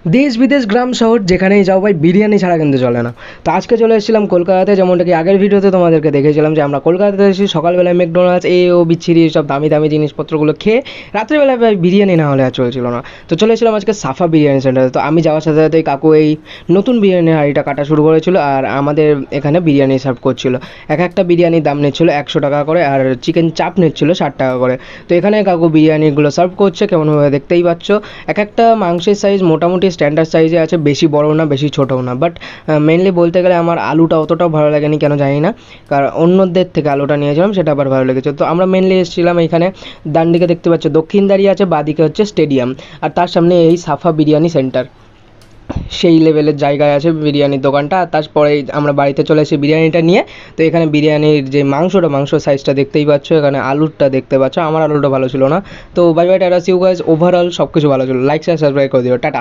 দেশ বিদেশ গ্রাম শহর যেখানেই যাও ভাই বিরিয়ানি ছাড়া কিন্তু চলে না। তো আজকে চলে এসেছিলাম কলকাতাতে, যেমনটা কি আগের ভিডিওতে তোমাদেরকে দেখেছিলাম যে আমরা কলকাতাতে এসেছি সকালবেলায় ম্যাকডোনাল্ডস ও বিচ্ছিরি সব দামি দামি জিনিসপত্রগুলো খেয়ে রাত্রিবেলায় ভাই বিরিয়ানি না হলে আর চলছিল না। তো চলে এসেছিলাম আজকে সাফা বিরিয়ানি সেন্টারে। তো আমি যাওয়ার সাথে সাথেই কাকু এই নতুন বিরিয়ানির হাঁড়িটা কাটা শুরু করেছিল আর আমাদের এখানে বিরিয়ানি সার্ভ করছিল। এক একটা বিরিয়ানির দাম নিচ্ছিল 100 টাকা করে আর চিকেন চাপ নিচ্ছিল 60 টাকা করে। তো এখানে কাকু বিরিয়ানিগুলো সার্ভ করছে কেমনভাবে দেখতেই পাচ্ছ। এক একটা মাংসের সাইজ মোটামুটি স্ট্যান্ডার্ড সাইজে আছে, বেশি বড়ও না বেশি ছোটও না। বাট মেনলি বলতে গেলে আমার আলুটা অতটাও ভালো লাগেনি, কেন জানি না, কারণ অন্যদের থেকে আলুটা নিয়েছিলাম সেটা আবার ভালো লেগেছে। তো আমরা মেনলি এসেছিলাম এইখানে, ডান দিকে দেখতে পাচ্ছ দক্ষিণ দাঁড়িয়ে আছে, বাদিকে হচ্ছে স্টেডিয়াম, আর তার সামনে এই সাফা বিরিয়ানি সেন্টার, সেই লেভেলের জায়গায় আছে বিরিয়ানির দোকানটা। আর তারপরে আমরা বাড়িতে চলে এসেছি বিরিয়ানিটা নিয়ে। তো এখানে বিরিয়ানির যে মাংস সাইজটা দেখতেই পাচ্ছ, এখানে আলুরটা দেখতে পাচ্ছ, আমার আলুটা ভালো ছিল না। তো bye bye tata, see you guys. Overall সব কিছু ভালো ছিল। লাইক শেয়ার সাবস্ক্রাইব করে দিও, টাটা।